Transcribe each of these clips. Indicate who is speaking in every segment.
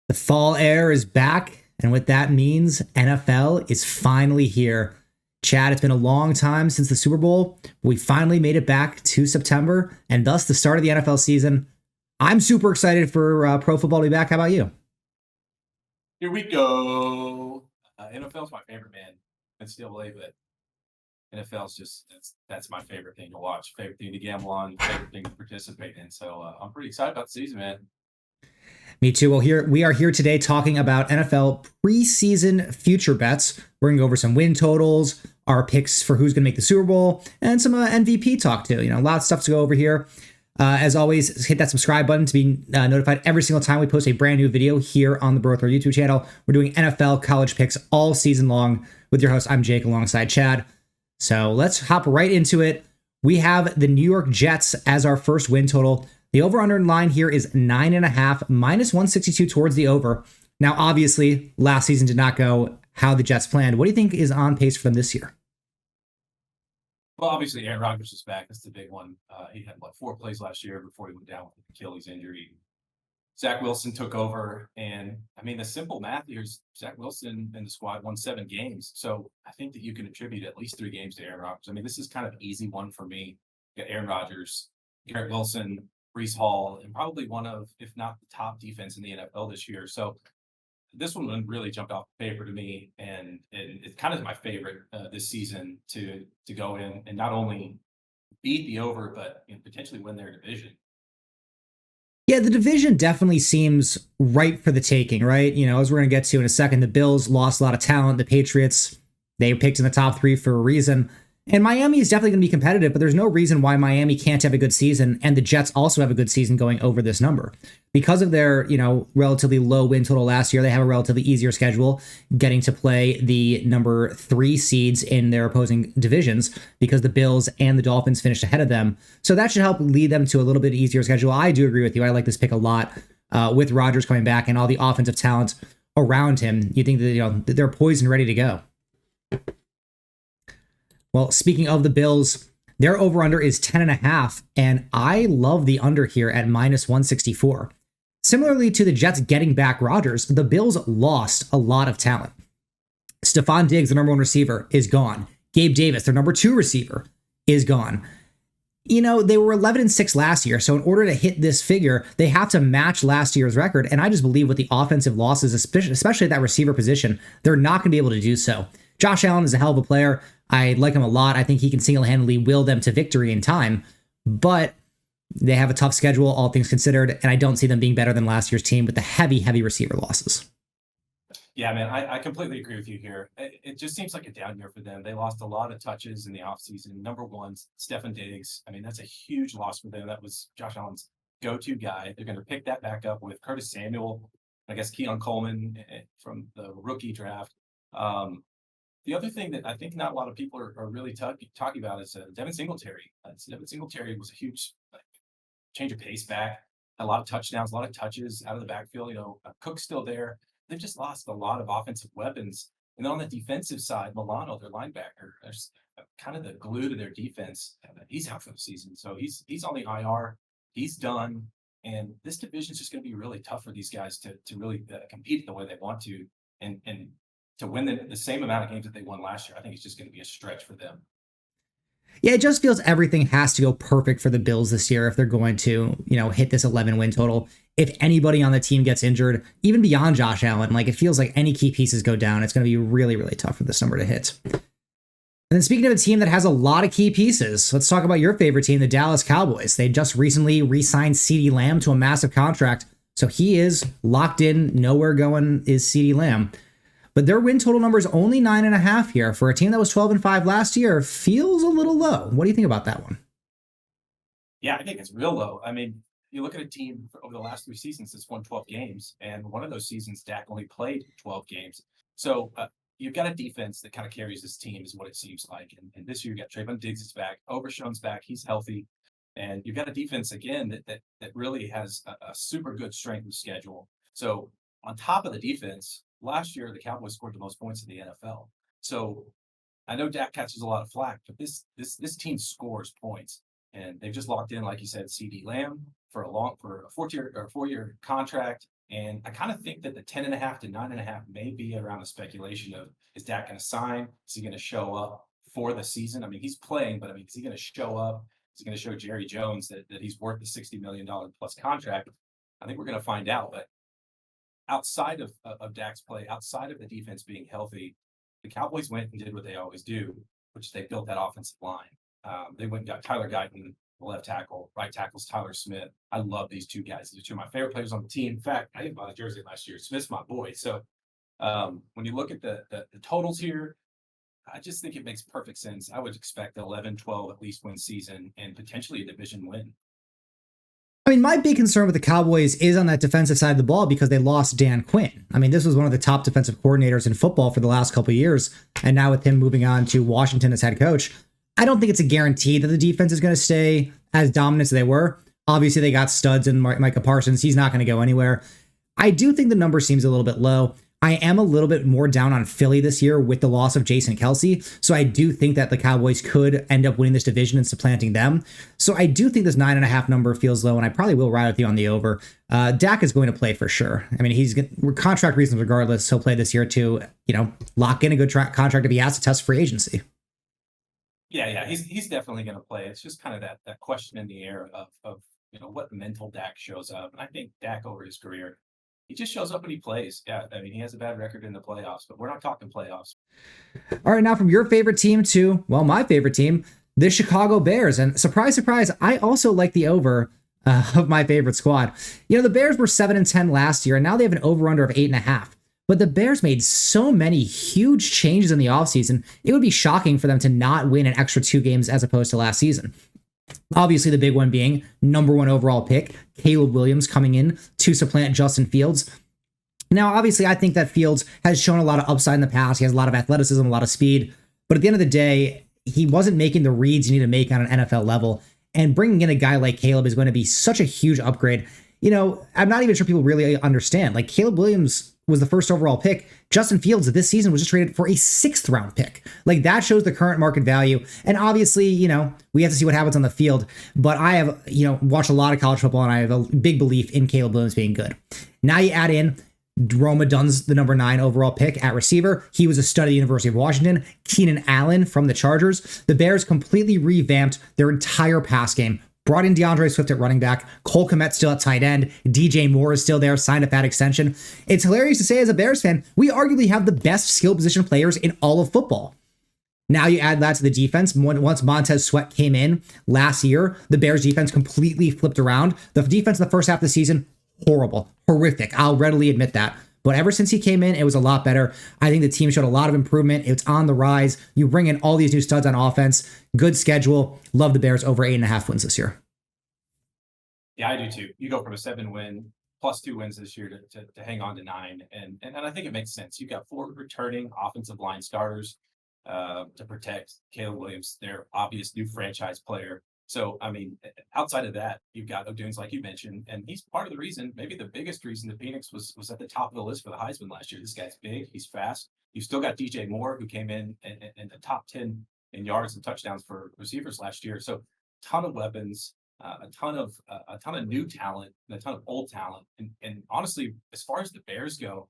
Speaker 1: The fall air is back, and what that means, NFL is finally here. Chad, it's been a long time since the Super Bowl. We finally made it back to September, and thus the start of the NFL season. I'm super excited for pro football to be back. How about you?
Speaker 2: Here we go. NFL's my favorite, man. NCAA, but NFL's just that's my favorite thing to watch, favorite thing to gamble on, favorite thing to participate in. So I'm pretty excited about the season, man.
Speaker 1: Me too. Well, here we are here today talking about NFL preseason future bets. We're gonna go over some win totals, our picks for who's gonna make the Super Bowl, and some MVP talk too. A lot of stuff to go over here. As always, hit that subscribe button to be notified every single time we post a brand new video here on the BroThrow YouTube channel. We're doing NFL college picks all season long with your host. I'm Jake alongside Chad. So let's hop right into it. We have the New York Jets as our first win total. The over-under line here is 9.5, minus 162 towards the over. Now, obviously, last season did not go how the Jets planned. What do you think is on pace for them this year?
Speaker 2: Well, obviously, Aaron Rodgers is back. That's the big one. He had 4 plays last year before he went down with an Achilles injury. Zach Wilson took over, and I mean, the simple math here is Zach Wilson and the squad won 7 games. So I think that you can attribute at least 3 games to Aaron Rodgers. I mean, this is kind of an easy one for me. You got Aaron Rodgers, Garrett Wilson, Brees Hall, and probably one of, if not the top defense in the NFL this year. So this one really jumped off the paper to me, and it's kind of my favorite this season to go in and not only beat the over, but potentially win their division.
Speaker 1: Yeah, the division definitely seems ripe for the taking, right? As we're going to get to in a second, the Bills lost a lot of talent. The Patriots, they picked in the top 3 for a reason. And Miami is definitely going to be competitive, but there's no reason why Miami can't have a good season, and the Jets also have a good season going over this number. Because of their, relatively low win total last year, they have a relatively easier schedule, getting to play the number 3 seeds in their opposing divisions because the Bills and the Dolphins finished ahead of them. So that should help lead them to a little bit easier schedule. I do agree with you. I like this pick a lot with Rodgers coming back and all the offensive talent around him. You think that, they're poised and ready to go. Well, speaking of the Bills, their over-under is 10.5, and I love the under here at minus 164. Similarly to the Jets getting back Rodgers, the Bills lost a lot of talent. Stephon Diggs, the number 1 receiver, is gone. Gabe Davis, their number 2 receiver, is gone. They were 11-6 last year, so in order to hit this figure, they have to match last year's record, and I just believe with the offensive losses, especially at that receiver position, they're not going to be able to do so. Josh Allen is a hell of a player. I like him a lot. I think he can single-handedly will them to victory in time, but they have a tough schedule, all things considered, and I don't see them being better than last year's team with the heavy receiver losses.
Speaker 2: Yeah, man, I completely agree with you here. It just seems like a down year for them. They lost a lot of touches in the offseason. Number 1, Stephon Diggs. I mean, that's a huge loss for them. That was Josh Allen's go-to guy. They're going to pick that back up with Curtis Samuel, I guess Keon Coleman from the rookie draft. The other thing that I think not a lot of people are really talking about is Devin Singletary. Devin Singletary was a huge change of pace back, a lot of touchdowns, a lot of touches out of the backfield. Cook's still there. They've just lost a lot of offensive weapons. And then on the defensive side, Milano, their linebacker, is kind of the glue to their defense. He's out for the season, so he's on the IR. He's done, and this division is just going to be really tough for these guys to really compete the way they want to, and to win the same amount of games that they won last year. I think it's just going to be a stretch for them.
Speaker 1: Yeah, it just feels everything has to go perfect for the Bills this year if they're going to, hit this 11 win total. If anybody on the team gets injured, even beyond Josh Allen, it feels like any key pieces go down. It's going to be really tough for this number to hit. And then speaking of a team that has a lot of key pieces, let's talk about your favorite team, the Dallas Cowboys. They just recently re-signed CeeDee Lamb to a massive contract. So he is locked in. Nowhere going is CeeDee Lamb. But their win total number is only 9.5 here for a team that was 12-5 last year. Feels a little low. What do you think about that one?
Speaker 2: Yeah, I think it's real low. I mean, you look at a team over the last 3 seasons that's won 12 games, and one of those seasons Dak only played 12 games. So you've got a defense that kind of carries this team, is what it seems like. And this year you got Trayvon Diggs is back, Overshown's back, he's healthy, and you've got a defense again that really has a super good strength of schedule. So on top of the defense, last year the Cowboys scored the most points in the NFL. So I know Dak catches a lot of flack, but this team scores points, and they've just locked in, like you said, CeeDee Lamb for a 4-year contract. And I kind of think that the 10.5 to 9.5 may be around a speculation of, is Dak going to sign? Is he going to show up for the season? I mean, he's playing, but I mean, is he going to show up? Is he going to show Jerry Jones that he's worth the $60 million plus contract? I think we're going to find out. But outside of Dak's play, outside of the defense being healthy, the Cowboys went and did what they always do, which is they built that offensive line. They went and got Tyler Guyton, the left tackle, right tackle's Tyler Smith. I love these two guys. These are two of my favorite players on the team. In fact, I didn't buy the jersey last year. Smith's my boy. So when you look at the totals here, I just think it makes perfect sense. I would expect 11-12 at least win season and potentially a division win.
Speaker 1: I mean, my big concern with the Cowboys is on that defensive side of the ball because they lost Dan Quinn. I mean, this was one of the top defensive coordinators in football for the last couple of years. And now with him moving on to Washington as head coach, I don't think it's a guarantee that the defense is going to stay as dominant as they were. Obviously, they got studs in Micah Parsons. He's not going to go anywhere. I do think the number seems a little bit low. I am a little bit more down on Philly this year with the loss of Jason Kelce. So I do think that the Cowboys could end up winning this division and supplanting them. So I do think this 9.5 number feels low, and I probably will ride with you on the over. Dak is going to play for sure. I mean, he's contract reasons regardless. He'll play this year to, lock in a good contract if he has to test free agency.
Speaker 2: Yeah, he's definitely going to play. It's just kind of that question in the air of what mental Dak shows up. And I think Dak over his career, he just shows up when he plays. Yeah, I mean, he has a bad record in the playoffs, but we're not talking playoffs.
Speaker 1: All right, now from your favorite team to, well, my favorite team, the Chicago Bears. And surprise, surprise, I also like the over of my favorite squad. The Bears were 7-10 last year, and now they have an over-under of 8.5. But the Bears made so many huge changes in the offseason, it would be shocking for them to not win an extra 2 games as opposed to last season. Obviously, the big one being number 1 overall pick, Caleb Williams coming in to supplant Justin Fields. Now, obviously, I think that Fields has shown a lot of upside in the past. He has a lot of athleticism, a lot of speed. But at the end of the day, he wasn't making the reads you need to make on an NFL level. And bringing in a guy like Caleb is going to be such a huge upgrade. I'm not even sure people really understand. Like, Caleb Williams was the first overall pick. Justin Fields this season was just traded for a 6th round pick. Like, that shows the current market value. And obviously, we have to see what happens on the field. But I have, watched a lot of college football, and I have a big belief in Caleb Williams being good. Now you add in Roma Dunn's the number 9 overall pick at receiver. He was a stud at the University of Washington. Keenan Allen from the Chargers. The Bears completely revamped their entire pass game. Brought in DeAndre Swift at running back. Cole Kmet still at tight end. DJ Moore is still there, signed a fat extension. It's hilarious to say as a Bears fan, we arguably have the best skill position players in all of football. Now you add that to the defense. Once Montez Sweat came in last year, the Bears defense completely flipped around. The defense in the first half of the season, horrible, horrific. I'll readily admit that. But ever since he came in, it was a lot better. I think the team showed a lot of improvement. It's on the rise. You bring in all these new studs on offense. Good schedule. Love the Bears over 8.5 wins this year.
Speaker 2: Yeah, I do too. You go from a 7-win plus 2 wins this year to hang on to 9. And I think it makes sense. You've got 4 returning offensive line starters to protect Caleb Williams, their obvious new franchise player. So, I mean, outside of that, you've got O'Dunes, like you mentioned, and he's part of the reason, maybe the biggest reason that Phoenix was at the top of the list for the Heisman last year. This guy's big, he's fast. You've still got DJ Moore, who came in the top 10 in yards and touchdowns for receivers last year. So, ton of weapons, a ton of new talent, and a ton of old talent. And honestly, as far as the Bears go,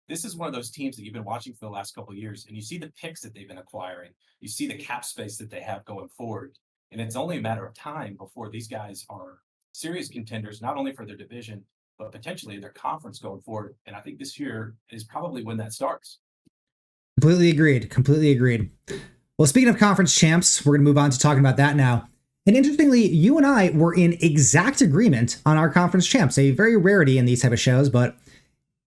Speaker 2: this is one of those teams that you've been watching for the last couple of years, and you see the picks that they've been acquiring. You see the cap space that they have going forward. And it's only a matter of time before these guys are serious contenders, not only for their division, but potentially their conference going forward. And I think this year is probably when that starts.
Speaker 1: Completely agreed. Well, speaking of conference champs, we're going to move on to talking about that now. And interestingly, you and I were in exact agreement on our conference champs, a very rarity in these type of shows, but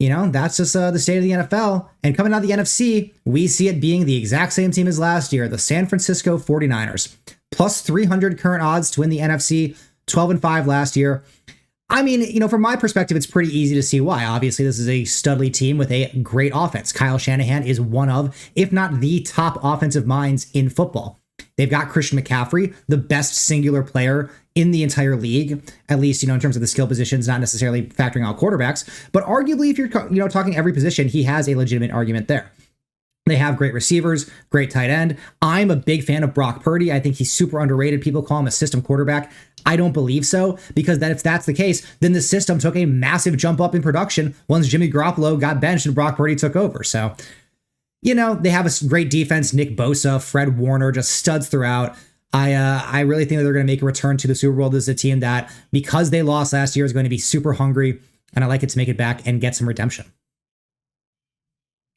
Speaker 1: that's just the state of the NFL. And coming out of the NFC, we see it being the exact same team as last year, the San Francisco 49ers. Plus 300 current odds to win the NFC, 12-5 last year. I mean, from my perspective, it's pretty easy to see why. Obviously, this is a studly team with a great offense. Kyle Shanahan is one of, if not the top offensive minds in football. They've got Christian McCaffrey, the best singular player in the entire league, at least, in terms of the skill positions, not necessarily factoring out quarterbacks. But arguably, if you're, talking every position, he has a legitimate argument there. They have great receivers, great tight end. I'm a big fan of Brock Purdy. I think he's super underrated. People call him a system quarterback. I don't believe so, because that if that's the case, then the system took a massive jump up in production once Jimmy Garoppolo got benched and Brock Purdy took over. So, they have a great defense. Nick Bosa, Fred Warner, just studs throughout. I really think that they're going to make a return to the Super Bowl. This is a team that, because they lost last year, is going to be super hungry, and I like it to make it back and get some redemption.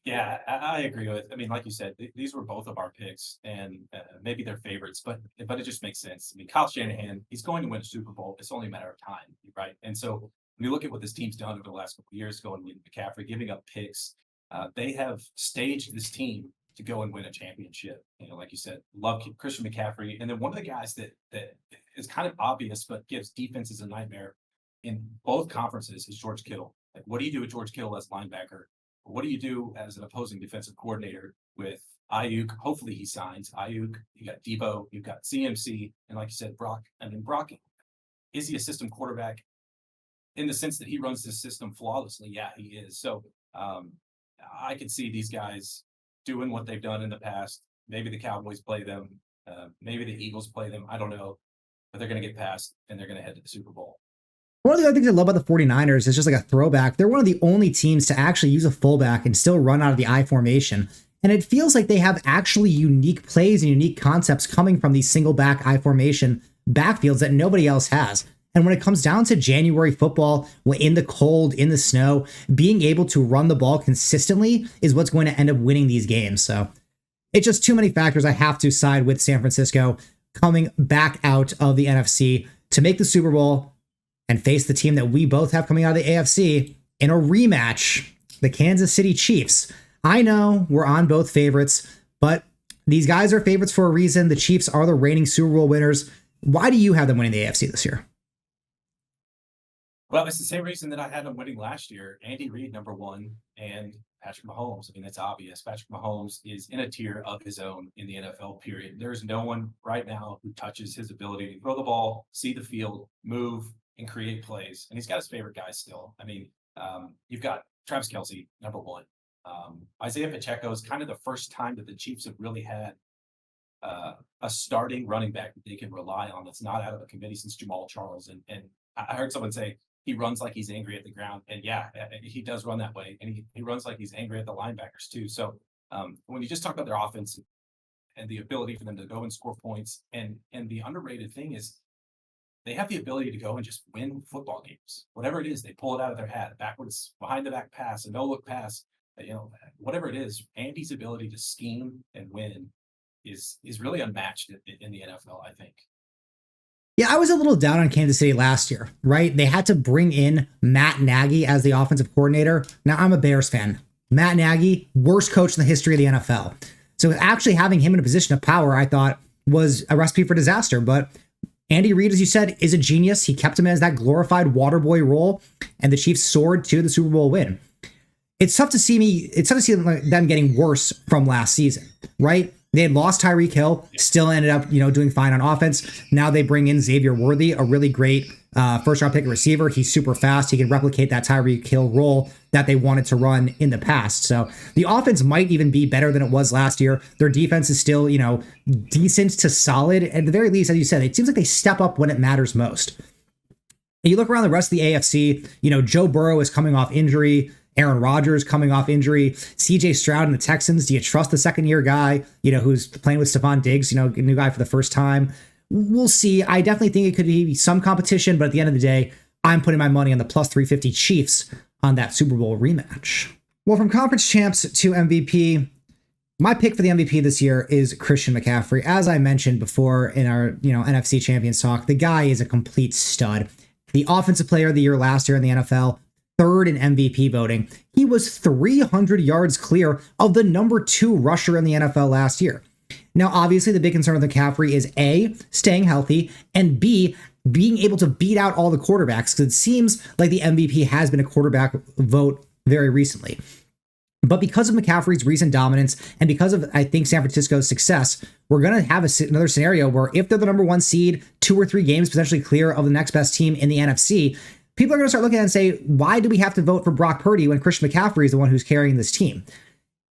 Speaker 2: Yeah, I agree with. I mean, like you said, these were both of our picks, and maybe they're favorites, but it just makes sense. I mean, Kyle Shanahan, he's going to win a Super Bowl. It's only a matter of time, right? And so when you look at what this team's done over the last couple of years, going with McCaffrey, giving up picks, they have staged this team to go and win a championship. Like you said, love Christian McCaffrey, and then one of the guys that is kind of obvious but gives defenses a nightmare in both conferences is George Kittle. Like, what do you do with George Kittle as linebacker? What do you do as an opposing defensive coordinator with Ayuk? Hopefully he signs Ayuk. You got Debo, you've got CMC, and like you said, Brock. I mean, Brock, is he a system quarterback in the sense that he runs this system flawlessly? Yeah, he is. So I could see these guys doing what they've done in the past. Maybe the Cowboys play them. Maybe the Eagles play them. I don't know. But they're going to get past, and they're going to head to the Super Bowl.
Speaker 1: One of the other things I love about the 49ers is just like a throwback. They're one of the only teams to actually use a fullback and still run out of the I formation. And it feels like they have actually unique plays and unique concepts coming from these single back I formation backfields that nobody else has. And when it comes down to January football, in the cold, in the snow, being able to run the ball consistently is what's going to end up winning these games. So it's just too many factors. I have to side with San Francisco coming back out of the NFC to make the Super Bowl and face the team that we both have coming out of the AFC in a rematch, the Kansas City Chiefs. I know we're on both favorites, but these guys are favorites for a reason. The Chiefs are the reigning Super Bowl winners. Why do you have them winning the AFC this year?
Speaker 2: Well, it's the same reason that I had them winning last year. Andy Reid, number one, and Patrick Mahomes. I mean, it's obvious. Patrick Mahomes is in a tier of his own in the NFL, period. There's no one right now who touches his ability to throw the ball, see the field, move, and create plays. And he's got his favorite guys still. I mean, you've got Travis Kelce, number one. Isaiah Pacheco is kind of the first time that the Chiefs have really had a starting running back that they can rely on that's not out of a committee since Jamal Charles. And I heard someone say he runs like he's angry at the ground. And yeah, he does run that way. And he runs like he's angry at the linebackers too. So when you just talk about their offense and the ability for them to go and score points, and the underrated thing is, they have the ability to go and just win football games. Whatever it is, they pull it out of their hat, backwards, behind the back pass, a no-look pass, whatever it is. Andy's ability to scheme and win is really unmatched in the NFL, I think.
Speaker 1: Yeah, I was a little down on Kansas City last year, right? They had to bring in Matt Nagy as the offensive coordinator. Now, I'm a Bears fan. Matt Nagy, worst coach in the history of the NFL. So actually having him in a position of power, I thought, was a recipe for disaster. But Andy Reid, as you said, is a genius. He kept him as that glorified water boy role, and the Chiefs soared to the Super Bowl win. It's tough to see them getting worse from last season, right? They had lost Tyreek Hill, still ended up, doing fine on offense. Now they bring in Xavier Worthy, a really great first-round pick receiver. He's super fast. He can replicate that Tyreek Hill role that they wanted to run in the past. So the offense might even be better than it was last year. Their defense is still, decent to solid. At the very least, as you said, it seems like they step up when it matters most. And you look around the rest of the AFC, Joe Burrow is coming off injury. Aaron Rodgers coming off injury. CJ Stroud and the Texans. Do you trust the second-year guy, who's playing with Stephon Diggs, a new guy for the first time? We'll see. I definitely think it could be some competition, but at the end of the day, I'm putting my money on the plus 350 Chiefs on that Super Bowl rematch. Well, from conference champs to MVP, my pick for the MVP this year is Christian McCaffrey. As I mentioned before in our, NFC Champions talk, the guy is a complete stud. The offensive player of the year last year in the NFL, third in MVP voting. He was 300 yards clear of the number 2 rusher in the NFL last year. Now, obviously, the big concern with McCaffrey is A, staying healthy, and B, being able to beat out all the quarterbacks, because it seems like the MVP has been a quarterback vote very recently. But because of McCaffrey's recent dominance and because of, I think, San Francisco's success, we're going to have another scenario where if they're the number 1 seed, 2 or 3 games potentially clear of the next best team in the NFC, people are going to start looking at it and say, why do we have to vote for Brock Purdy when Christian McCaffrey is the one who's carrying this team?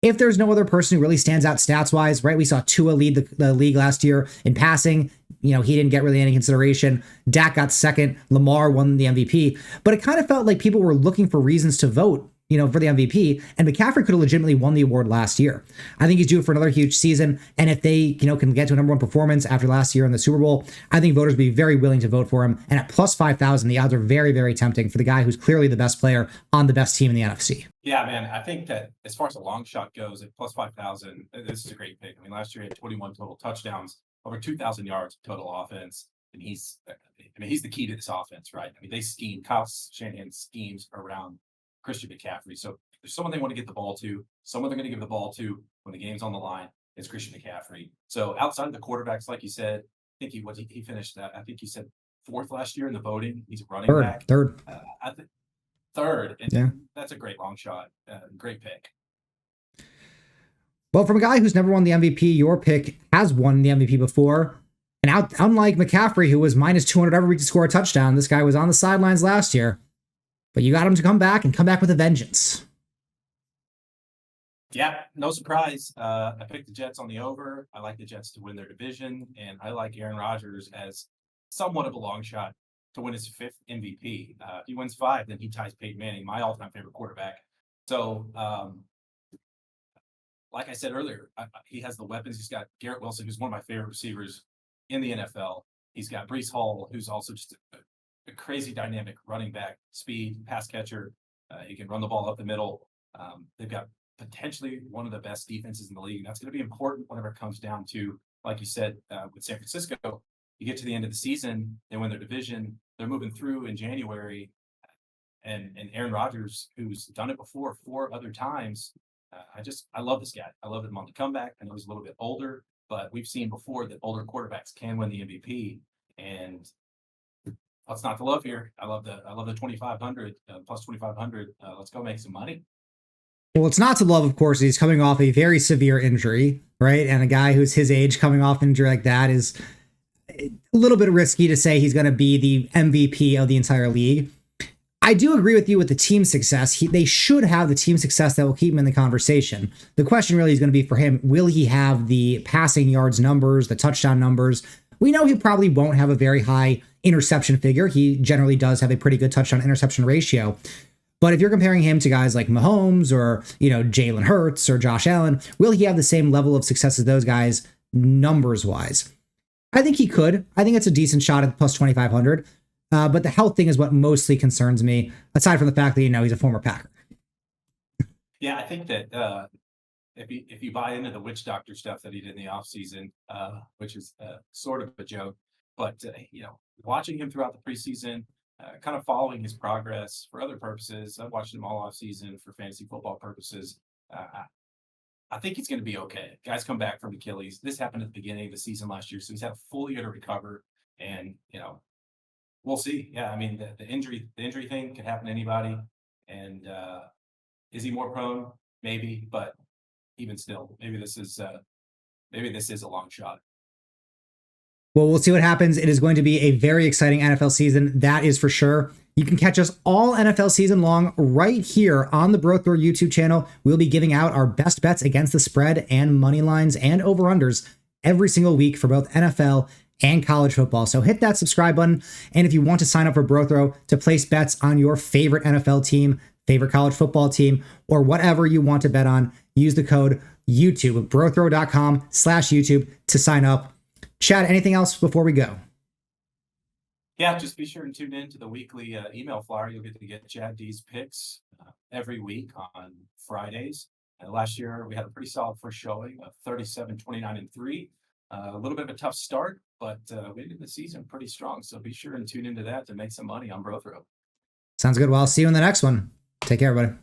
Speaker 1: If there's no other person who really stands out stats-wise, right? We saw Tua lead the league last year in passing. He didn't get really any consideration. Dak got second. Lamar won the MVP. But it kind of felt like people were looking for reasons to vote, for the MVP, and McCaffrey could have legitimately won the award last year. I think he's due for another huge season, and if they, can get to a number one performance after last year in the Super Bowl, I think voters would be very willing to vote for him, and at plus 5,000, the odds are very, very tempting for the guy who's clearly the best player on the best team in the NFC.
Speaker 2: Yeah, man, I think that as far as a long shot goes, at plus 5,000, this is a great pick. I mean, last year he had 21 total touchdowns, over 2,000 yards total offense, and he's the key to this offense, right? I mean, they scheme, Kyle Shanahan schemes around Christian McCaffrey. So if there's someone they want to get the ball to, someone they're going to give the ball to when the game's on the line, it's Christian McCaffrey. So outside of the quarterbacks, like you said, I think he finished I think you said fourth last year in the voting. He's a running back.
Speaker 1: Third.
Speaker 2: I think third. And
Speaker 1: yeah,
Speaker 2: that's a great long shot. Great pick.
Speaker 1: Well, from a guy who's never won the MVP, your pick has won the MVP before. And unlike McCaffrey, who was minus 200 every week to score a touchdown, this guy was on the sidelines last year. But you got him to come back with a vengeance.
Speaker 2: Yeah, no surprise. I picked the Jets on the over. I like the Jets to win their division, and I like Aaron Rodgers as somewhat of a long shot to win his 5th MVP. If he wins 5, then he ties Peyton Manning, my all-time favorite quarterback. So, like I said earlier, he has the weapons. He's got Garrett Wilson, who's one of my favorite receivers in the NFL. He's got Breece Hall, who's also just a crazy dynamic running back, speed, pass catcher. He can run the ball up the middle. They've got potentially one of the best defenses in the league. And that's going to be important whenever it comes down to, like you said, with San Francisco, you get to the end of the season, they win their division, they're moving through in January. And Aaron Rodgers, who's done it before 4 other times, I love this guy. I love him on the comeback. I know he's a little bit older, but we've seen before that older quarterbacks can win the MVP. And what's not to love here? I love the 2,500 plus 2,500. Let's go make some money.
Speaker 1: Well, it's not to love, of course. He's coming off a very severe injury, right? And a guy who's his age coming off an injury like that is a little bit risky to say he's going to be the MVP of the entire league. I do agree with you with the team success. They should have the team success that will keep him in the conversation. The question really is going to be for him, will he have the passing yards numbers, the touchdown numbers? We know he probably won't have a very high interception figure. He generally does have a pretty good touchdown interception ratio. But if you're comparing him to guys like Mahomes or, Jalen Hurts or Josh Allen, will he have the same level of success as those guys numbers wise? I think he could. I think it's a decent shot at plus 2,500. But the health thing is what mostly concerns me, aside from the fact that, he's a former Packer.
Speaker 2: Yeah, I think that if you buy into the witch doctor stuff that he did in the offseason, which is sort of a joke, but, watching him throughout the preseason, kind of following his progress for other purposes. I've watched him all off season for fantasy football purposes. I think he's going to be okay. Guys come back from Achilles. This happened at the beginning of the season last year, so he's had a full year to recover. And we'll see. Yeah, I mean the injury thing could happen to anybody. And is he more prone? Maybe, but even still, maybe this is a long shot.
Speaker 1: Well, we'll see what happens. It is going to be a very exciting NFL season. That is for sure. You can catch us all NFL season long right here on the BroThrow YouTube channel. We'll be giving out our best bets against the spread and money lines and over-unders every single week for both NFL and college football. So hit that subscribe button. And if you want to sign up for BroThrow to place bets on your favorite NFL team, favorite college football team, or whatever you want to bet on, use the code YouTube, brothrow.com/YouTube to sign up. Chad, anything else before we go?
Speaker 2: Yeah, just be sure and tune in to the weekly email flyer. You'll get to get Chad D's picks every week on Fridays. And last year, we had a pretty solid first showing of 37, 29, and 3. A little bit of a tough start, but we ended the season pretty strong. So be sure and tune into that to make some money on BroThrow.
Speaker 1: Sounds good. Well, I'll see you in the next one. Take care, everybody.